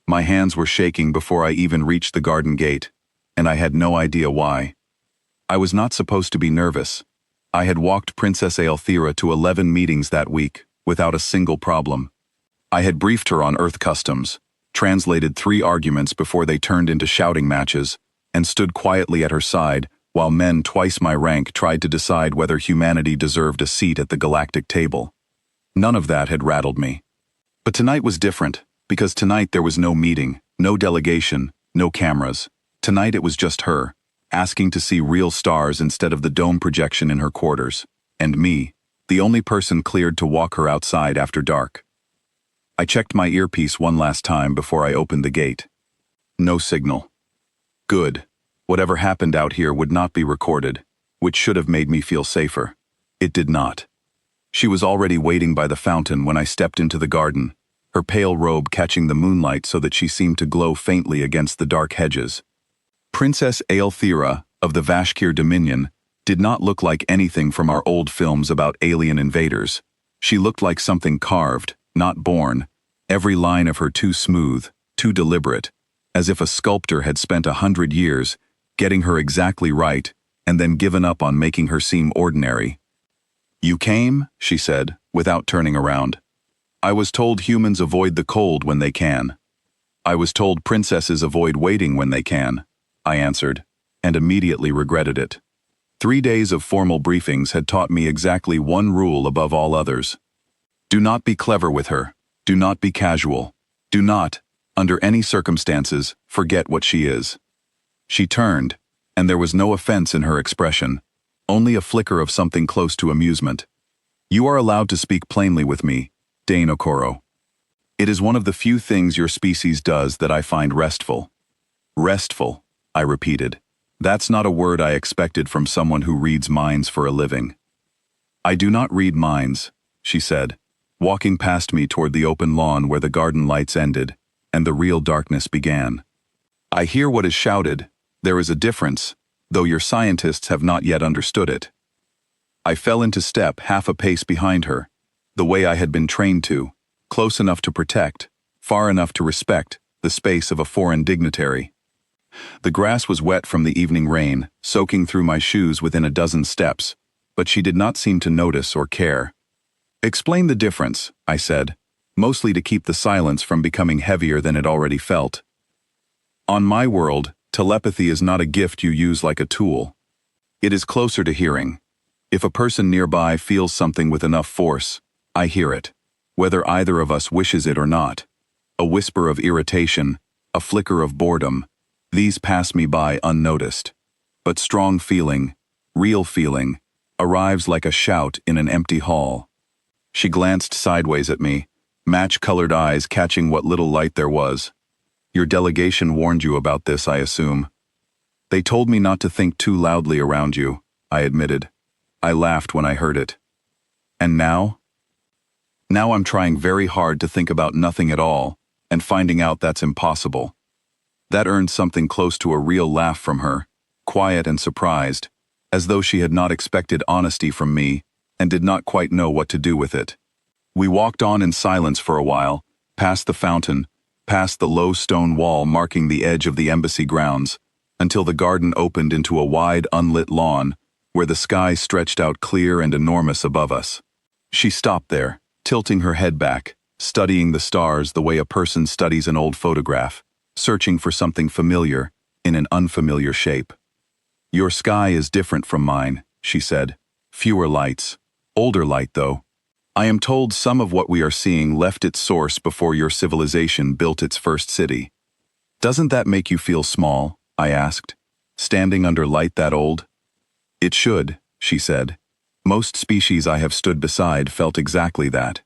My hands were shaking before I even reached the garden gate, and I had no idea why. I was not supposed to be nervous. I had walked Princess Aelthera to 11 meetings that week, without a single problem. I had briefed her on Earth customs, translated 3 arguments before they turned into shouting matches, and stood quietly at her side while men twice my rank tried to decide whether humanity deserved a seat at the galactic table. None of that had rattled me. But tonight was different, because tonight there was no meeting, no delegation, no cameras. Tonight it was just her, asking to see real stars instead of the dome projection in her quarters, and me, the only person cleared to walk her outside after dark. I checked my earpiece one last time before I opened the gate. No signal. Good. Whatever happened out here would not be recorded, which should have made me feel safer. It did not. She was already waiting by the fountain when I stepped into the garden, her pale robe catching the moonlight so that she seemed to glow faintly against the dark hedges. Princess Aelthera of the Vashkir Dominion did not look like anything from our old films about alien invaders. She looked like something carved, not born, every line of her too smooth, too deliberate, as if a sculptor had spent 100 years getting her exactly right and then given up on making her seem ordinary. "You came?" she said, without turning around. "I was told humans avoid the cold when they can. I was told princesses avoid waiting when they can," I answered, and immediately regretted it. 3 days of formal briefings had taught me exactly one rule above all others. Do not be clever with her. Do not be casual. Do not, under any circumstances, forget what she is. She turned, and there was no offense in her expression, only a flicker of something close to amusement. "You are allowed to speak plainly with me, Dane Okoro. It is one of the few things your species does that I find restful." "Restful," I repeated. That's not a word I expected from someone who reads minds for a living. "I do not read minds," she said, walking past me toward the open lawn where the garden lights ended, and the real darkness began. "I hear what is shouted. There is a difference, though your scientists have not yet understood it." I fell into step half a pace behind her, the way I had been trained to, close enough to protect, far enough to respect, the space of a foreign dignitary. The grass was wet from the evening rain, soaking through my shoes within a dozen steps, but she did not seem to notice or care. "Explain the difference," I said, mostly to keep the silence from becoming heavier than it already felt. "On my world, telepathy is not a gift you use like a tool. It is closer to hearing. If a person nearby feels something with enough force, I hear it, whether either of us wishes it or not. A whisper of irritation, a flicker of boredom, these pass me by unnoticed. But strong feeling, real feeling, arrives like a shout in an empty hall." She glanced sideways at me, match-colored eyes catching what little light there was. "Your delegation warned you about this, I assume." "They told me not to think too loudly around you," I admitted. I laughed when I heard it. "And now?" "Now I'm trying very hard to think about nothing at all, and finding out that's impossible." That earned something close to a real laugh from her, quiet and surprised, as though she had not expected honesty from me and did not quite know what to do with it. We walked on in silence for a while, past the fountain, past the low stone wall marking the edge of the embassy grounds, until the garden opened into a wide, unlit lawn, where the sky stretched out clear and enormous above us. She stopped there, tilting her head back, studying the stars the way a person studies an old photograph, searching for something familiar in an unfamiliar shape. "Your sky is different from mine," she said. "Fewer lights. Older light, though. I am told some of what we are seeing left its source before your civilization built its first city. Doesn't that make you feel small?" I asked, "standing under light that old?" "It should," she said. "Most species I have stood beside felt exactly that.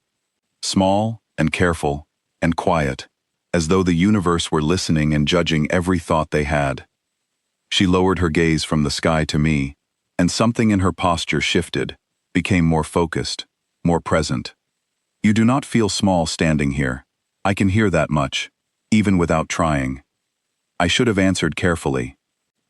Small and careful and quiet, as though the universe were listening and judging every thought they had." She lowered her gaze from the sky to me, and something in her posture shifted, became more focused, more present. "You do not feel small standing here. I can hear that much, even without trying." I should have answered carefully.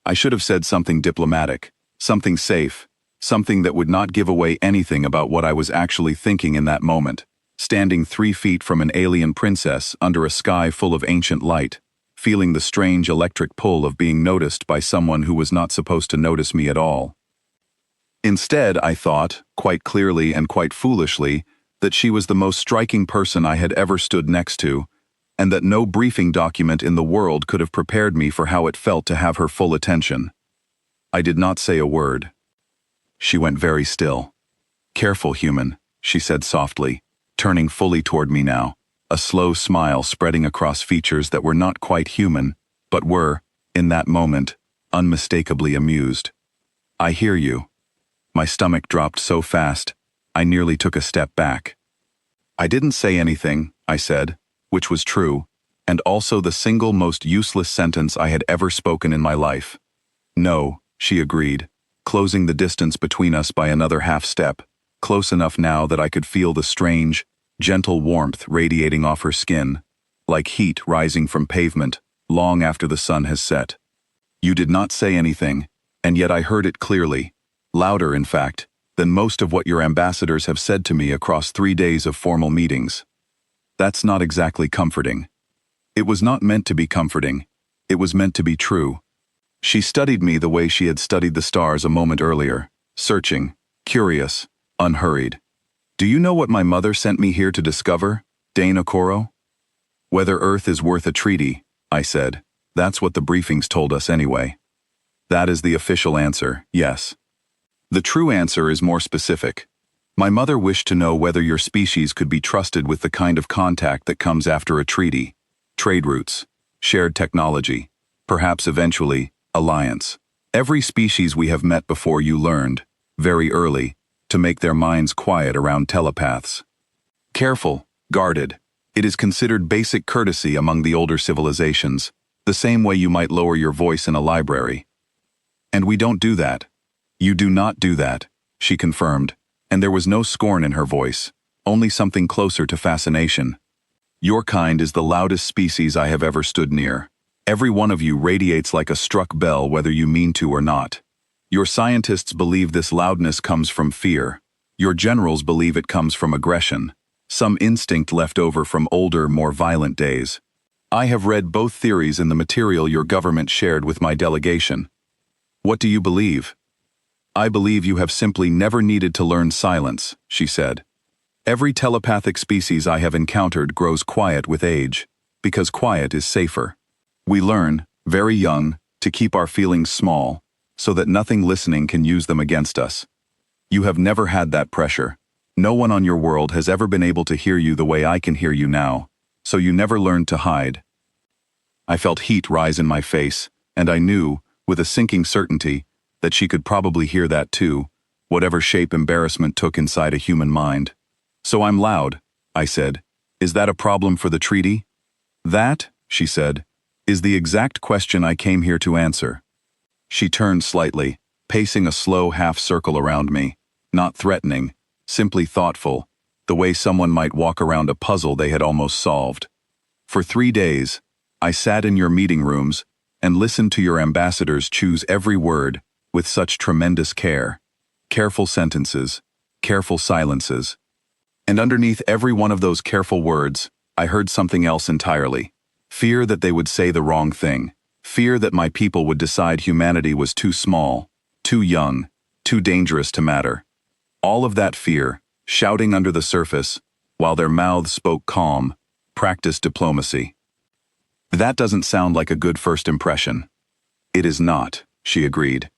I should have said something diplomatic, something safe, something that would not give away anything about what I was actually thinking in that moment. standing 3 feet from an alien princess under a sky full of ancient light, feeling the strange electric pull of being noticed by someone who was not supposed to notice me at all. Instead, I thought, quite clearly and quite foolishly, that she was the most striking person I had ever stood next to, and that no briefing document in the world could have prepared me for how it felt to have her full attention. I did not say a word. She went very still. "Careful, human," she said softly, turning fully toward me now, a slow smile spreading across features that were not quite human, but were, in that moment, unmistakably amused. "I hear you." My stomach dropped so fast, I nearly took a step back. "I didn't say anything," I said, which was true, and also the single most useless sentence I had ever spoken in my life. "No," she agreed, closing the distance between us by another half-step, close enough now that I could feel the strange, gentle warmth radiating off her skin, like heat rising from pavement long after the sun has set. "You did not say anything, and yet I heard it clearly, louder, in fact, than most of what your ambassadors have said to me across 3 days of formal meetings. That's not exactly comforting." It was not meant to be comforting. It was meant to be true. She studied me the way she had studied the stars a moment earlier, searching, curious, unhurried. "Do you know what my mother sent me here to discover, Dane Okoro?" "Whether Earth is worth a treaty," I said. "That's what the briefings told us anyway." "That is the official answer, yes. The true answer is more specific. My mother wished to know whether your species could be trusted with the kind of contact that comes after a treaty, trade routes, shared technology, perhaps eventually, alliance. Every species we have met before you learned, very early, to make their minds quiet around telepaths. Careful, guarded. It is considered basic courtesy among the older civilizations, the same way you might lower your voice in a library. And we don't do that. You do not do that, she confirmed, and there was no scorn in her voice, only something closer to fascination. Your kind is the loudest species I have ever stood near. Every one of you radiates like a struck bell whether you mean to or not. Your scientists believe this loudness comes from fear. Your generals believe it comes from aggression, some instinct left over from older, more violent days. I have read both theories in the material your government shared with my delegation. What do you believe? I believe you have simply never needed to learn silence, she said. Every telepathic species I have encountered grows quiet with age, because quiet is safer. We learn, very young, to keep our feelings small, so that nothing listening can use them against us. You have never had that pressure. No one on your world has ever been able to hear you the way I can hear you now, so you never learned to hide. I felt heat rise in my face, and I knew, with a sinking certainty, that she could probably hear that too, whatever shape embarrassment took inside a human mind. So I'm loud, I said. Is that a problem for the treaty? That, she said, is the exact question I came here to answer. She turned slightly, pacing a slow half-circle around me, not threatening, simply thoughtful, the way someone might walk around a puzzle they had almost solved. For 3 days, I sat in your meeting rooms and listened to your ambassadors choose every word with such tremendous care. Careful sentences, careful silences. And underneath every one of those careful words, I heard something else entirely. Fear that they would say the wrong thing. Fear that my people would decide humanity was too small, too young, too dangerous to matter. All of that fear, shouting under the surface, while their mouths spoke calm, practiced diplomacy. That doesn't sound like a good first impression. It is not, she agreed.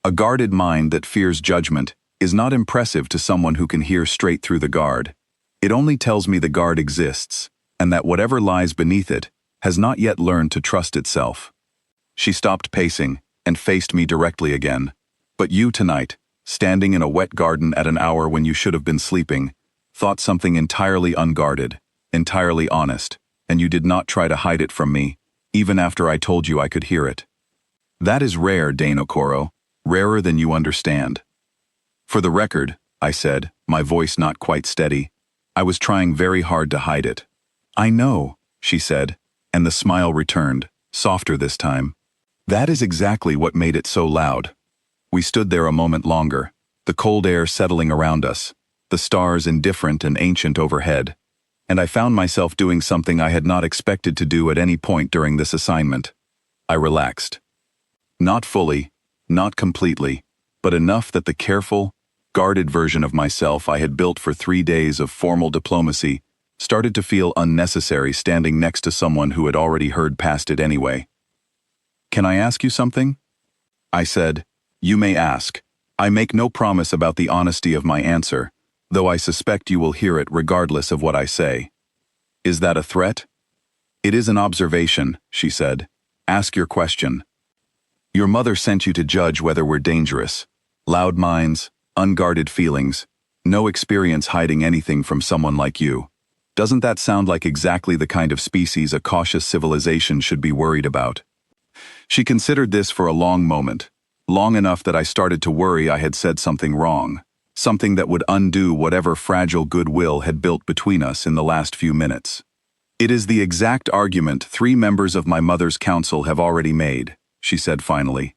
A guarded mind that fears judgment is not impressive to someone who can hear straight through the guard. It only tells me the guard exists, and that whatever lies beneath it has not yet learned to trust itself. She stopped pacing and faced me directly again. But you tonight, standing in a wet garden at an hour when you should have been sleeping, thought something entirely unguarded, entirely honest, and you did not try to hide it from me, even after I told you I could hear it. That is rare, Dane Okoro, rarer than you understand. For the record, I said, my voice not quite steady, I was trying very hard to hide it. I know, she said, and the smile returned, softer this time. That is exactly what made it so loud. We stood there a moment longer, the cold air settling around us, the stars indifferent and ancient overhead, and I found myself doing something I had not expected to do at any point during this assignment. I relaxed. Not fully, not completely, but enough that the careful, guarded version of myself I had built for 3 days of formal diplomacy started to feel unnecessary standing next to someone who had already heard past it anyway. "Can I ask you something?" I said. "You may ask. I make no promise about the honesty of my answer, though I suspect you will hear it regardless of what I say." "Is that a threat?" "It is an observation," she said. "Ask your question." "Your mother sent you to judge whether we're dangerous. Loud minds, unguarded feelings, no experience hiding anything from someone like you. Doesn't that sound like exactly the kind of species a cautious civilization should be worried about?" She considered this for a long moment, long enough that I started to worry I had said something wrong, something that would undo whatever fragile goodwill had built between us in the last few minutes. "It is the exact argument 3 members of my mother's council have already made," she said finally.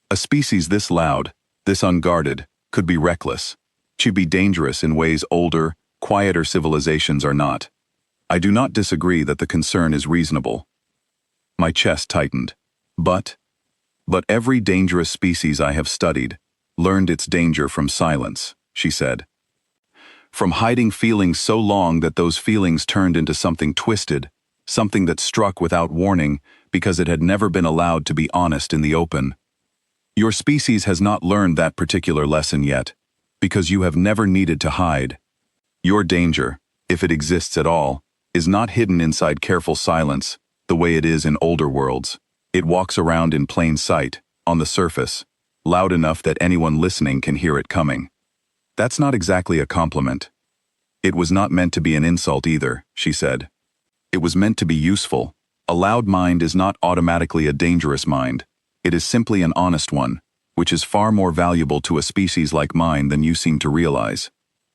"A species this loud, this unguarded, could be reckless. She'd be dangerous in ways older, quieter civilizations are not. I do not disagree that the concern is reasonable." My chest tightened. But every dangerous species I have studied learned its danger from silence," she said. "From hiding feelings so long that those feelings turned into something twisted, something that struck without warning because it had never been allowed to be honest in the open. Your species has not learned that particular lesson yet, because you have never needed to hide. Your danger, if it exists at all, is not hidden inside careful silence, the way it is in older worlds. It walks around in plain sight, on the surface, loud enough that anyone listening can hear it coming." "That's not exactly a compliment." "It was not meant to be an insult either," she said. "It was meant to be useful. A loud mind is not automatically a dangerous mind. It is simply an honest one, which is far more valuable to a species like mine than you seem to realize.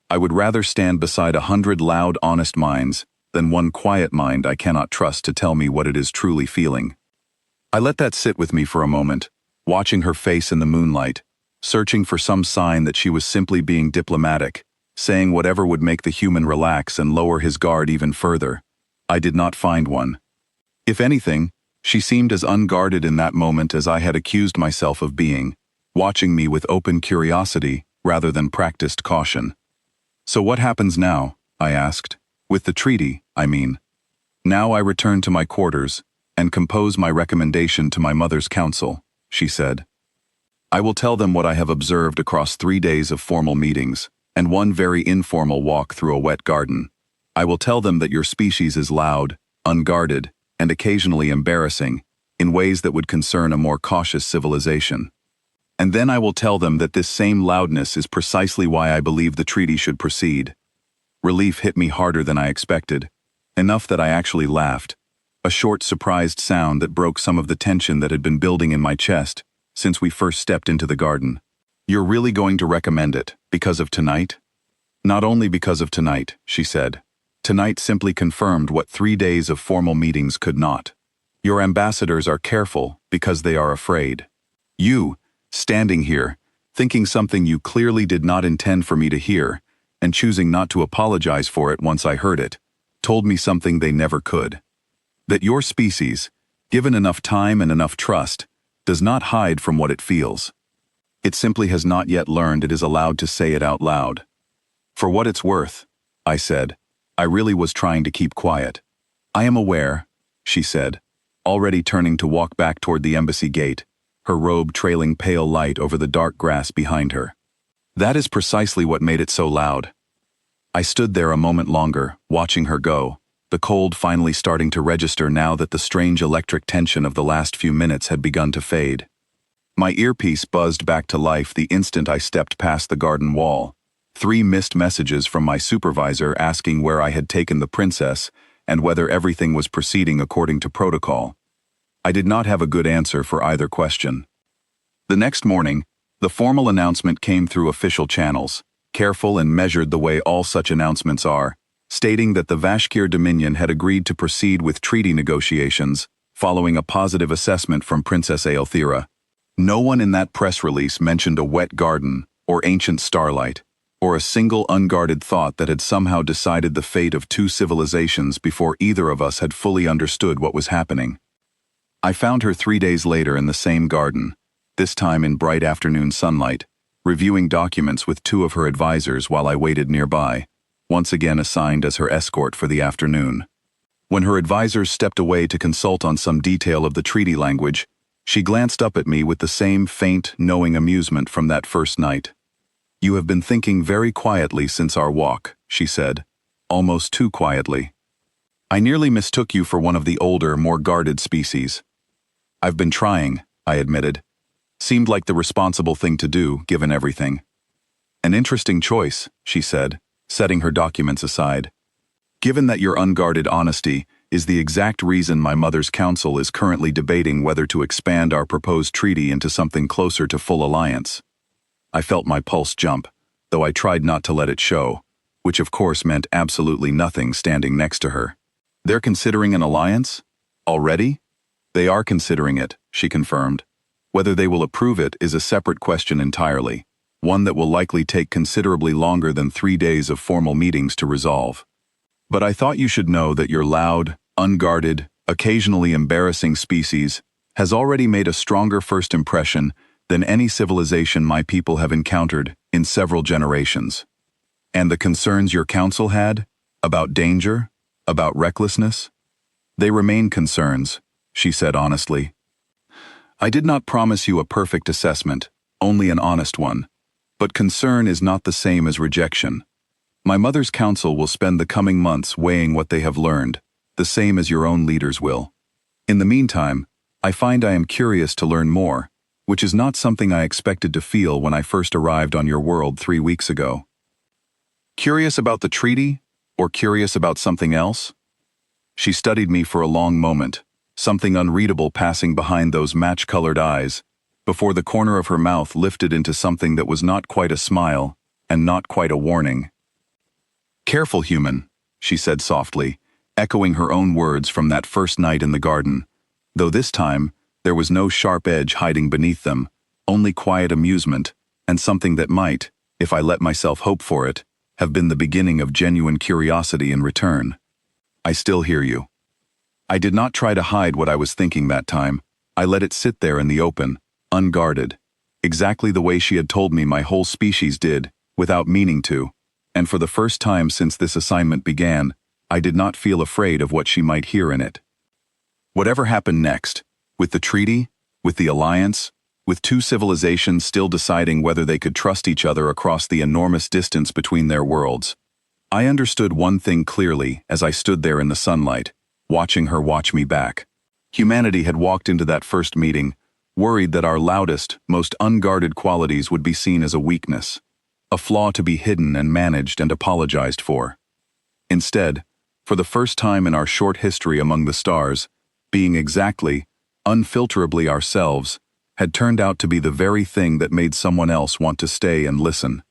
I would rather stand beside 100 loud, honest minds than one quiet mind I cannot trust to tell me what it is truly feeling." I let that sit with me for a moment, watching her face in the moonlight, searching for some sign that she was simply being diplomatic, saying whatever would make the human relax and lower his guard even further. I did not find one. If anything, she seemed as unguarded in that moment as I had accused myself of being, watching me with open curiosity rather than practiced caution. "So what happens now?" I asked. "With the treaty, I mean." "Now I return to my quarters and compose my recommendation to my mother's council," she said. "I will tell them what I have observed across 3 days of formal meetings and one very informal walk through a wet garden. I will tell them that your species is loud, unguarded, and occasionally embarrassing, in ways that would concern a more cautious civilization. And then I will tell them that this same loudness is precisely why I believe the treaty should proceed." Relief hit me harder than I expected, enough that I actually laughed. A short, surprised sound that broke some of the tension that had been building in my chest since we first stepped into the garden. "You're really going to recommend it, because of tonight?" "Not only because of tonight," she said. "Tonight simply confirmed what 3 days of formal meetings could not. Your ambassadors are careful because they are afraid. You, standing here, thinking something you clearly did not intend for me to hear, and choosing not to apologize for it once I heard it, told me something they never could. That your species, given enough time and enough trust, does not hide from what it feels. It simply has not yet learned it is allowed to say it out loud." "For what it's worth," I said. I really was trying to keep quiet. "I am aware," she said, already turning to walk back toward the embassy gate, her robe trailing pale light over the dark grass behind her. "That is precisely what made it so loud." I stood there a moment longer, watching her go, the cold finally starting to register now that the strange electric tension of the last few minutes had begun to fade. My earpiece buzzed back to life the instant I stepped past the garden wall. 3 missed messages from my supervisor asking where I had taken the princess and whether everything was proceeding according to protocol. I did not have a good answer for either question. The next morning, the formal announcement came through official channels, careful and measured the way all such announcements are, stating that the Vashkir Dominion had agreed to proceed with treaty negotiations following a positive assessment from Princess Aelthera. No one in that press release mentioned a wet garden or ancient starlight. or a single unguarded thought that had somehow decided the fate of two civilizations before either of us had fully understood what was happening. I found her 3 days later in the same garden, this time in bright afternoon sunlight, reviewing documents with two of her advisors while I waited nearby, once again assigned as her escort for the afternoon. When her advisors stepped away to consult on some detail of the treaty language, she glanced up at me with the same faint, knowing amusement from that first night. "You have been thinking very quietly since our walk," she said, almost too quietly. "I nearly mistook you for one of the older, more guarded species." "I've been trying," I admitted. "Seemed like the responsible thing to do, given everything." "An interesting choice," she said, setting her documents aside. "Given that your unguarded honesty is the exact reason my mother's council is currently debating whether to expand our proposed treaty into something closer to full alliance." I felt my pulse jump, though I tried not to let it show, which of course meant absolutely nothing standing next to her. "They're considering an alliance? Already?" "They are considering it," she confirmed. "Whether they will approve it is a separate question entirely, one that will likely take considerably longer than 3 days of formal meetings to resolve. But I thought you should know that your loud, unguarded, occasionally embarrassing species has already made a stronger first impression than any civilization my people have encountered in several generations. And the concerns your council had? About danger? About recklessness? They remain concerns," she said honestly. "I did not promise you a perfect assessment, only an honest one. But concern is not the same as rejection. My mother's council will spend the coming months weighing what they have learned, the same as your own leaders will. In the meantime, I find I am curious to learn more, which is not something I expected to feel when I first arrived on your world 3 weeks ago." "Curious about the treaty, or curious about something else?" She studied me for a long moment, something unreadable passing behind those match-colored eyes, before the corner of her mouth lifted into something that was not quite a smile, and not quite a warning. "Careful, human," she said softly, echoing her own words from that first night in the garden, though this time there was no sharp edge hiding beneath them, only quiet amusement, and something that might, if I let myself hope for it, have been the beginning of genuine curiosity in return. "I still hear you." I did not try to hide what I was thinking that time. I let it sit there in the open, unguarded, exactly the way she had told me my whole species did, without meaning to, and for the first time since this assignment began, I did not feel afraid of what she might hear in it. Whatever happened next, with the treaty, with the alliance, with two civilizations still deciding whether they could trust each other across the enormous distance between their worlds, I understood one thing clearly as I stood there in the sunlight, watching her watch me back. Humanity had walked into that first meeting, worried that our loudest, most unguarded qualities would be seen as a weakness, a flaw to be hidden and managed and apologized for. Instead, for the first time in our short history among the stars, being exactly, unfilterably ourselves, had turned out to be the very thing that made someone else want to stay and listen.